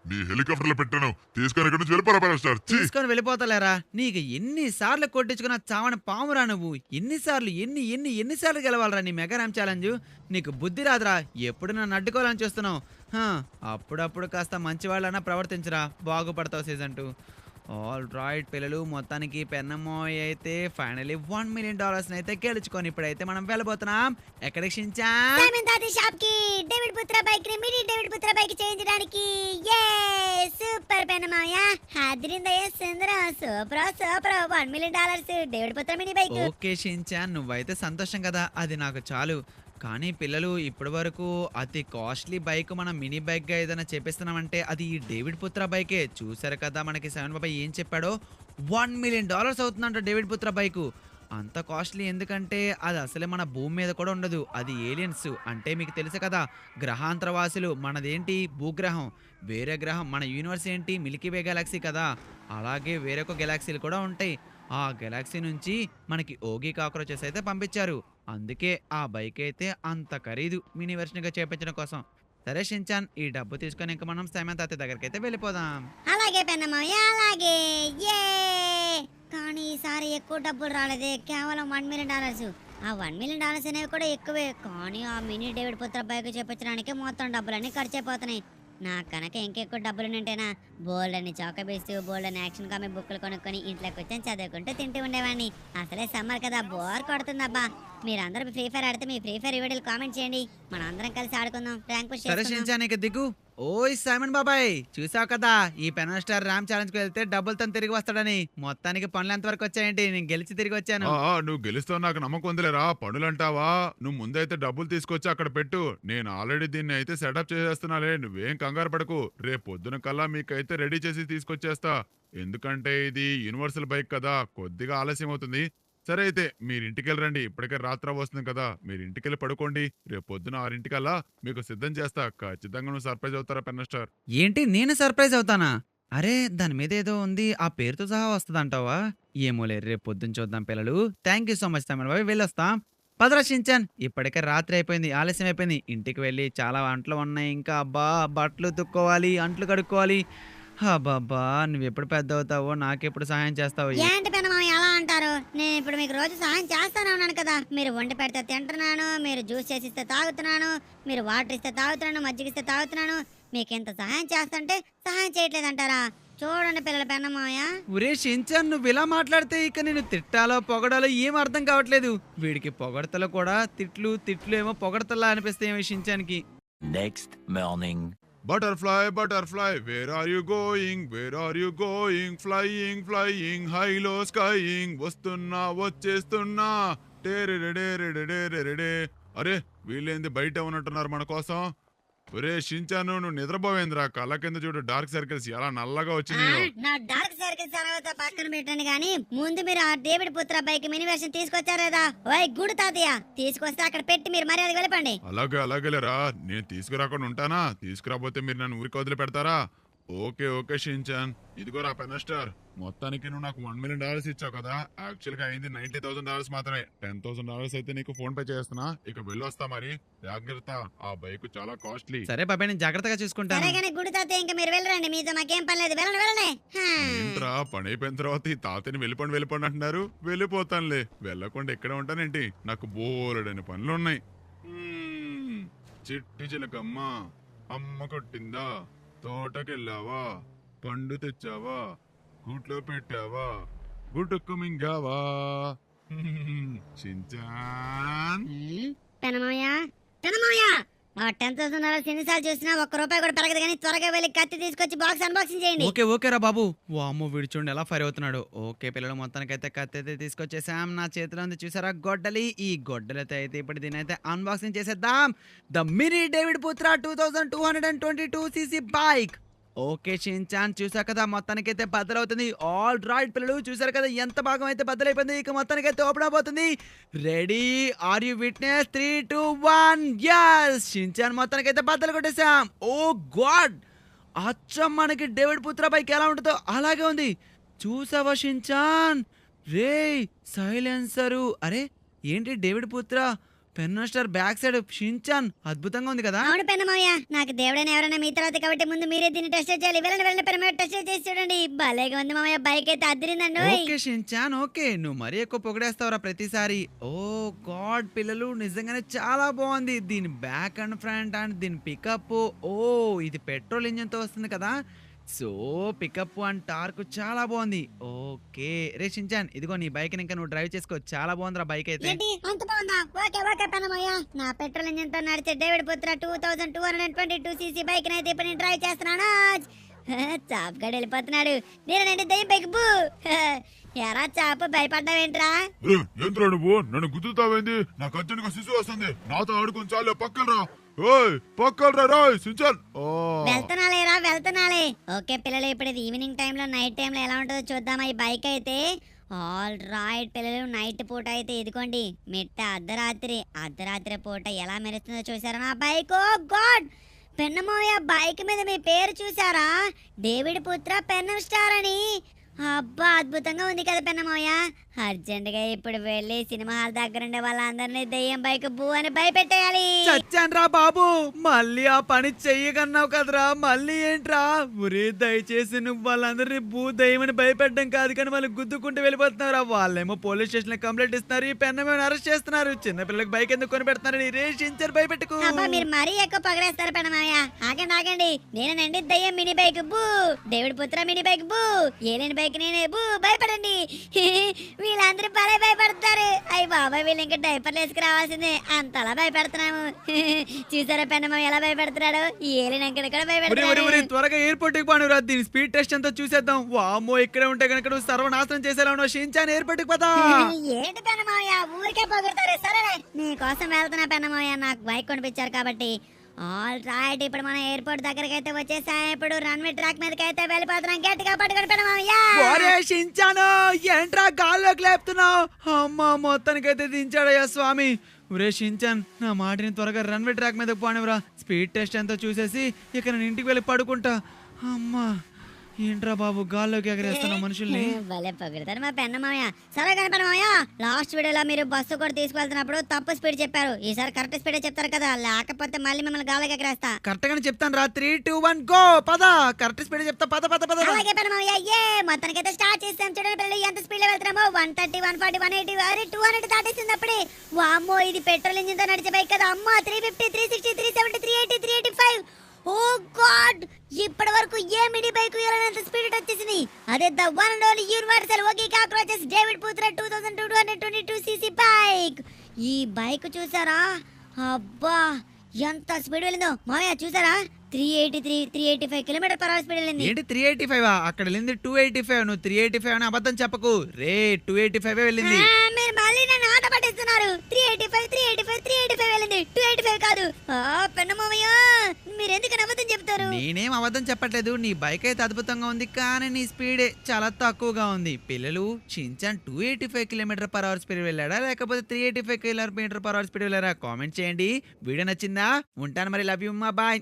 Speaker 3: నీ హెలికాప్టర్ లో పెట్టాను. తీసుకొని ఇక్కడ నుంచి వెళ్ళిపోరా పెన్ స్టార్. ఛీ,
Speaker 4: తీసుకొని వెళ్ళిపోతలేరా? నీకు ఎన్నిసార్లు కొట్టించుకున్న చావని పామురా నువ్వు. ఎన్నిసార్లు గెలవాలరా నీ మెగారామ్ ఛాలెంజ్? నీకు బుద్ధి రాదురా, ఎప్పుడు నన్ను అడ్డుకోవాలని చూస్తున్నావు. అప్పుడప్పుడు కాస్త మంచివాళ్ళన్నా ప్రవర్తించరా, బాగుపడతావు సీజన్ 2. ఆల్ రైట్ పిల్లలు, మొత్తానికి పెన్నమ్మోయ్ అయితే ఫైనలీ $1 million అయితే గెలుచుకొని ఇప్పుడైతే మనం వెళ్ళబోతున్నాం. ఎక్కడికి షించాన్?
Speaker 1: సైమన్ తాత షాప్ కి డేవిడ్ పుత్ర బైక్ ని మినీ డేవిడ్ పుత్ర బైక్ చేయించడానికి. సూపర్ పెన్నమాయ, హాదిరిందయ్య సుందర, సూపర్ $1 million డేవిడ్ పుత్ర మినీ బైక్.
Speaker 4: ఓకే షించాన్, నువ్వైతే సంతోషం కదా, అది నాకు చాలు. కానీ పిల్లలు, ఇప్పటి వరకు అతి కాస్ట్లీ బైక్ మనం మినీ బైక్గా ఏదైనా చేపిస్తున్నామంటే అది ఈ డేవిడ్ పుత్ర బైకే. చూసారు కదా మనకి సెవెన్ బాబాయ్ ఏం చెప్పాడో, $1 million అవుతుందంట డేవిడ్ పుత్ర బైకు. అంత కాస్ట్లీ ఎందుకంటే అది అసలే మన భూమి మీద కూడా ఉండదు, అది ఏలియన్స్. అంటే మీకు తెలుసు కదా, గ్రహాంతరవాసులు. మనదేంటి భూగ్రహం, వేరే గ్రహం. మన యూనివర్స్ ఏంటి మిల్కీవే గెలాక్సీ కదా, అలాగే వేరొక గెలాక్సీలు కూడా ఉంటాయి. ఆ గెలాక్సీ నుంచి మనకి ఓగి కాక్రోచెస్ అయితే పంపించారు. అందుకే ఆ బైక్ అయితే అంత ఖరీదు మినీ వెర్షన్గా చేపించడం కోసం. సరే షించాన్, ఈ డబ్బు తీసుకొని ఇంకా మనం సైమన్ తాత దగ్గరికి అయితే వెళ్ళిపోదాం.
Speaker 1: అలాగే పెన్నమాయ, అలాగే. కానీ ఈసారి ఎక్కువ డబ్బులు రాలేదే, కేవలం $1 million. ఆ $1 million అనేవి కూడా ఎక్కువే. కానీ ఆ మినీ డేవిడ్ పుత్ర బైక్ చేపించడానికి మొత్తం డబ్బులన్నీ ఖర్చు అయిపోతున్నాయి. నాకు కనుక ఇంకెక్కువ డబ్బులు ఉంటేనా బోల్డ్ అని చాకబీస్, బోల్డ్ అని యాక్షన్ కామిక్ బుక్లు కొనుక్కొని ఇంట్లోకి వచ్చి చదువుకుంటూ తింటూ ఉండేవాడిని. అసలే సమ్మర్ కదా, బోర్ కొడుతుందబ్బా. మీరందరూ ఫ్రీ ఫైర్ ఆడితే మీ ఫ్రీ ఫైర్ వీడియోలు కామెంట్ చేయండి, మన అందరం కలిసి ఆడుకుందాం, ర్యాంక్ పుష్
Speaker 4: సరే
Speaker 1: చేసుకుందాం.
Speaker 4: షించాన్, ఇక దిగు. ఓయ్ సైమన్ బాబాయ్, చూసావు కదా ఈ పెన్ స్టార్ ర్యామ్ ఛాలెంజ్కి వెళ్తే డబ్బులతో తిరిగి వస్తాడని. మొత్తానికి పనులు ఎంతవరకు వచ్చాయేంటి? నేను గెలిచి తిరిగి వచ్చాను.
Speaker 3: నువ్వు గెలుస్తావు నాకు నమ్మకం ఉందిలేరా. పనులంటావా? నువ్వు ముందైతే డబ్బులు తీసుకొచ్చి అక్కడ పెట్టు. నేను ఆల్రెడీ దీన్ని అయితే సెటప్ చేసేస్తున్నాలే, నువ్వేం కంగారు పడకు. రేపు పొద్దున కల్లా మీకైతే రెడీ చేసి తీసుకొచ్చేస్తా. ఎందుకంటే ఇది యూనివర్సల్ బైక్ కదా, కొద్దిగా ఆలస్యం అవుతుంది. సరే అయితే మీరు ఇంటికి వెళ్ళరండి, ఇప్పటికే రాత్రి వస్తుంది కదా, మీరు ఇంటికి వెళ్ళి పడుకోండి. రేపు పొద్దున 6 మీకు సిద్ధం చేస్తా. ఖచ్చితంగా నువ్వు సర్ప్రైజ్ అవుతారా పెన్ స్టార్?
Speaker 4: ఏంటి, నేను సర్ప్రైజ్ అవుతానా? అరే దాని మీద ఏదో ఉంది, ఆ పేరుతో సహా వస్తుందంటావా? ఏమోలే, రేపు పొద్దున్న చూద్దాం పిల్లలు. థ్యాంక్ యూ సో మచ్ తమిళ బాబు, వెళ్ళొస్తాం. పదరా షించాన్, ఇప్పటికే రాత్రి అయిపోయింది, ఆలస్యం అయిపోయింది. ఇంటికి వెళ్ళి చాలా అంట్లు ఉన్నాయి, ఇంకా అబ్బా బట్టలు తుక్కోవాలి, అంట్లు కడుక్కోవాలి. అబ్బాబ్బా, నువ్వు ఎప్పుడు పెద్ద అవుతావో, నాకెప్పుడు సహాయం చేస్తావు?
Speaker 1: ఏంటి పెన్నమామ ఎలా అంటారు? నేను ఇప్పుడు మీకు రోజు సహాయం చేస్తానే ఉన్నాను కదా. మీరు వండి పెడితే తింటున్నాను, మీరు జ్యూస్ చేసిస్తే తాగుతున్నాను, మీరు వాటర్ ఇస్తే తాగుతున్నాను, మజ్జిగ ఇస్తే తాగుతున్నాను. మీకు ఇంత సహాయం చేస్తుంటే సహాయం చేయట్లేదంటారా? చూడండి పిల్లల పెన్నమాయ.
Speaker 4: ఒరే షించాన్, నువ్వు ఇలా మాట్లాడితే ఇక నేను తిట్టాలో పొగడాలో ఏం అర్థం కావట్లేదు. వీడికి పొగడతలో కూడా తిట్లు ఏమో పొగడతలా అనిపిస్తాయి షించాన్కి.
Speaker 5: Next morning.
Speaker 3: Butterfly, where are you going? Flying, high-low skying. వచ్చేస్తున్నా. అరే వీళ్ళేంది బయట ఉన్నట్టున్నారు మన కోసం? ఒరే షించాను, నువ్వు నిద్రపోవేంద్రా? కళ్ళ కింద చూడు, డార్క్ సర్కిల్స్ ఎలా నల్లగా వచ్చినాయో.
Speaker 1: నా డార్క్ సర్కిల్స్ తర్వాత పక్కన పెట్టండి కానీ ముందు మీరు ఆ డేవిడ్ పుత్ర బైక్ మినీ వెర్షన్ తీసుకొచ్చారు కదా. ఓయ్ గుడి తాతయ్య, తీసుకొస్తే అక్కడ పెట్టి మీరు మర్యాద వెళ్ళిపోండి.
Speaker 3: అలాగేలేరా, నేను తీసుకురాకుండా ఉంటానా? తీసుకురాబోతే మీరు నన్ను ఊరికి వదిలి పెడతారా? ఓకే ఓకే షించాన్, ఇదిగోరా పెన్ స్టార్. మొత్తానికి నువ్వు నాకు $1 million ఇచ్చావు కదా. యాక్చువల్ గా అయింది $90,000 మాత్రమే. $10,000 అయితే నీకు ఫోన్ పే చేస్తున్నా. ఇక వెళ్ళొస్తా మరి. జాగ్రత్త, ఆ బైక్ చాలా కాస్ట్లీ.
Speaker 4: సరే బాబాయ్, నేను జాగ్రత్తగా
Speaker 1: సరే
Speaker 4: చూసుకుంటాను.
Speaker 1: కానీ గుడి తాతయ్య ఇంకా మీరు వెళ్ళరండి, మీతో మాకేం పని లేదు. వెళ్ళండి వెళ్ళండి. హా.
Speaker 3: ఏంట్రా పని అయిపోయిన తర్వాత ఈ తాతని వెళ్ళిపోండి అంటున్నారు. వెళ్ళిపోతానులే, వెళ్ళకుండా ఎక్కడ ఉంటానేంటి, నాకు బోలెడని పనులున్నాయి. చిట్టి చిలకమ్మ అమ్మ కొట్టిందా, తోటకెళ్ళావా, పండు తెచ్చావా, గూట్లో పెట్టావా, గుట్టుకు మింగావా. చించాన్
Speaker 1: పెనమాయ పెనమాయ, ఆ $10,000 ఎన్నిసార్లు చూసినా ₹1 కూడా పెరగదు. కానీ త్వరగా వెళ్ళి కత్తి తీసుకొచ్చి బాక్స్ అన్బాక్సింగ్ చేయండి.
Speaker 4: ఓకే రా బాబు. వామ్మో, వీడు చూడండి ఎలా ఫైర్ అవుతున్నాడు. ఓకే పిల్లలు, మొత్తానికైతే కత్తి అయితే తీసుకొచ్చేసాం. నా చేతిలో ఉంది చూసారా గొడ్డలి. ఈ గొడ్డలతో అయితే ఇప్పుడు దీని అయితే అన్బాక్సింగ్ చేసేద్దాం. ద మినీ డేవిడ్ పుత్ర 2222cc బైక్. ఓకే షించాన్, చూసా కదా మొత్తానికైతే బద్దలవుతుంది. ఆల్ రైట్ పిల్లలు, చూసారు కదా ఎంత భాగం అయితే బద్దలైపోయింది. ఇక మొత్తానికైతే ఓపెన్ అవబోతుంది. Ready, are you witness? 3, 2, 1 yes. Shinchan మొత్తానికైతే బద్దలు కొట్టేసాం. ఓ గాడ్, అచ్చం మనకి డేవిడ్ పుత్ర బైక్ ఎలా ఉంటుందో అలాగే ఉంది. చూసావా షించాన్? రే సైలెన్సరు. అరే ఏంటి డేవిడ్ పుత్ర pen star back side Shinchan అద్భుతంగా ఉంది కదా.
Speaker 1: అవును పెన్నమాయ, నాకు దేవుడైనా ఎవరైనా మీ తర్వాత కాబట్టి ముందు మీరే దీన్ని టెస్ట్ చేయాలి. వెళ్ళండి వెళ్ళండి పెన్నమాయ, టెస్ట్ చేసి చూడండి. భలేగా ఉంది మామయ్య, బైక్ అయితే అదిరిందండి.
Speaker 4: ఓకే షించాన్, ఓకే, నువ్వు మరీ ఎక్కువ పొగిడేస్తావురా ప్రతిసారి. ఓ గాడ్ పిల్లలు, నిజంగానే చాలా బాగుంది. దీని బ్యాక్ అండ్ ఫ్రంట్ అండ్ దీని పికప్. ఓ ఇది పెట్రోల్ ఇంజన్ తో వస్తుంది కదా. సో పికప్ అండ్ టార్క్ చాలా బాగుంది. ఓకే రే షించాన్, ఇదిగో నీ బైక్ ఇంకా నువ్వు డ్రైవ్ చేసుకో. చాలా బాగుందిరా బైక్ అయితే.
Speaker 1: ఏంటి అంత బాగుందా? ఓకే ఓకే పెన్నమాయ, నా పెట్రోల్ ఇంజిన్ తో నడిచే డేవిడ్ పుత్ర 2222cc బైక్ అయితే ఇప్పుడు నేను డ్రైవ్ చేస్తున్నాను. చాప్ గడు వెళ్ళిపోతున్నాడు. నేనండి దయ్యం బైక్ బూ. ఎరా చాపు, భయపడ్డావేంట్రా?
Speaker 3: ఏంట్రా నువ్వు నన్ను గుద్దుతావేంది? నాకు అర్జెంట్గా శిశువు వస్తుంది, నాతో ఆడుకుని చాలే. పక్కనరా, ఓయ్ పక్కనరా రాయ్ సించాన్.
Speaker 1: వెళ్తున్నాలేరా వెళ్తున్నాలే. ఓకే పిల్లలు, ఇప్పుడు ఇది ఈవినింగ్ టైంలో నైట్ టైంలో ఎలా ఉంటుందో చూద్దామా ఈ బైక్ అయితే. ఆల్ రైట్ పిల్లలు, నైట్ పూట అయితే ఇదిగోండి మిట్ట అర్ధరాత్రి పూట ఎలా మెరుస్తుందో చూసారా నా బైక్. ఓ గాడ్, పెన్నమోయ బైక్ మీద మీ పేరు చూసారా? డేవిడ్ పుత్ర పెన్ స్టార్ అని. అబ్బా అద్భుతంగా ఉంది కదా పెన్నమోయ. అర్జెంటుగా ఇప్పుడు వెళ్ళి సినిమా హాల్ దగ్గర ఉండే వాళ్ళందరినీ దెయ్యం బైక్ బూ అని భయపెట్టేయాలి.
Speaker 4: చచ్చాను రా బాబు, మళ్ళీ ఆ పని చెయ్యకన్నావు కదరా. మళ్ళీ ఏంట్రా? ఒరే దయచేసి నువ్వు వాళ్ళందరినీ భూ దయ్యమని భయపెట్టడం కాదు కానీ వాళ్ళు గుద్దుకుంటూ వెళ్ళిపోతున్నారా. వాళ్ళేమో పోలీస్ స్టేషన్ లో కంప్లైంట్ ఇస్తున్నారు, ఈ పెన్నమేమో అరెస్ట్ చేస్తున్నారు. చిన్న పిల్లలకు బైక్ ఎందుకు కొని పెడుతున్నారు? రేషించారు భయపెట్టుకు.
Speaker 1: అబ్బా మీరు మరీ ఎక్కువ పగడేస్తారు పెన్నమోయ. ఆగండి నేనండి దయ్యం మినీ బైక్ బూ, డేవిడ్ పుత్ర మినీ బైక్ బూ, ఏలేని బైక్ నేనే బూ, భయపడండి. వీళ్ళందరూ భలే భయపడతారు. అయ్యి బాబాయ్, వీళ్ళు ఇంకా డైపర్లు వేసుకు రావాల్సిందే, అంతలా భయపెడుతున్నాము. చూసారా పెన్నమ్మ ఎలా భయపెడుతున్నాడు? ఏలిన కూడా భయపెడుతున్నాడు.
Speaker 4: త్వరగా ఎయిర్పోర్ట్ కి పోనురా, దీని స్పీడ్ టెస్ట్ అంతా చూసేద్దాం. వామ్మో, ఇక్కడే ఉంటే కనుక నువ్వు సర్వనాశనం చేసేలా ఉన్నావు. షించాన్ ఎయిర్పోర్ట్ కి పదా.
Speaker 1: ఏంటి పెన్నమోయ ఊరికే పొగుడతారు? సరే నీకోసం వెళ్తున్నా పెన్నమోయ, నాకు బైక్ కొనిపించారు కాబట్టి. ఆల్ రైట్, ఇప్పుడు మనం ఎయిర్పోర్ట్ దగ్గరికి అయితే వచ్చేసాం. ఇప్పుడు రన్వే ట్రాక్ మీదకి అయితే వెళ్ళిపోతున్నాం. గట్టిగా పట్టుకొని పెన్నమోయ.
Speaker 4: షించాను ఏంట్రా గాల్లోకి లేపుతున్నావు? అమ్మా మొత్తానికైతే దించాడయ్యా స్వామి. ఒరే షించాన్, నా మాటిని త్వరగా రన్వే ట్రాక్ మీదకి పోనివరా. స్పీడ్ టెస్ట్ అంతా చూసేసి ఇక నేను ఇంటికి వెళ్ళి పడుకుంటా. అమ్మా ఏంట్రా బాబు గాల్లోకి ఎగరేస్తున్నా మనుషుల్ని.
Speaker 1: భలే పొగుడతారు మా పెన్నమాయ. సరే కానీ పెన్నమాయ, లాస్ట్ వీడియోలో మీరు బస్సు కూడా తీసుకెళ్తున్నప్పుడు తప్పు స్పీడ్ చెప్పారు. ఈసారి కరెక్ట్ స్పీడ్ చెప్తారు కదా, లేకపోతే మళ్ళీ మిమ్మల్ని గాల్లోకి ఎగరేస్తా.
Speaker 4: కరెక్ట్ గానే చెప్తాను రా. 3, 2, 1 గో. పద, కరెక్ట్ స్పీడ్ చెప్తా. పద పద పద.
Speaker 1: అలాగే పెన్నమాయ. మొత్తానికైతే స్టార్ట్ చేస్తాం. చూడండి పిల్లలు ఎంత స్పీడ్ లో వెళ్తున్నామో. 130, 140, 180, 200 దాటేసింది అప్పుడే. వామ్మో, ఇది పెట్రోల్ ఇంజిన్ తో నడిచే బైక్ కదా. అమ్మా 350, 360, 370, 380, 385. ఓ గాడ్, ఇప్పటి వరకు ఏ మినీ బైక్ వెళ్ళినంత స్పీడ్ వచ్చేసింది. అదే the one and only universal okay cockroaches David పుత్ర 2222cc బైక్. ఈ బైక్ చూసారా? అబ్బా ఎంత స్పీడ్ వెళ్ళిందో మామయ్య, చూసారా? 383, 385 km/h స్పీడ్ వెళ్ళింది.
Speaker 4: ఏంటి 385? అక్కడ వెళ్ళింది 285. నువ్వు 385 అని అబద్ధం చెప్పకు రే. 285 వెళ్ళింది.
Speaker 1: మీరు మళ్ళీ నన్ను ఆట పట్టిస్తున్నారు. 385 వెళ్ళింది, 285 కాదు. పెన్నమామయ్య, మీరు ఎందుకు అబద్ధం చెప్తారు?
Speaker 4: నేనేం అబద్ధం చెప్పట్లేదు. నీ బైక్ అయితే అద్భుతంగా ఉంది కానీ నీ స్పీడే చాలా తక్కువగా ఉంది. పిల్లలు, షించాన్ 285 km/h స్పీడ్ వెళ్ళాడా లేకపోతే 385 km/h స్పీడ్ వెళ్ళారా? కామెంట్ చేయండి. వీడియో నచ్చిందా? ఉంటాను మరి. Love you, bye.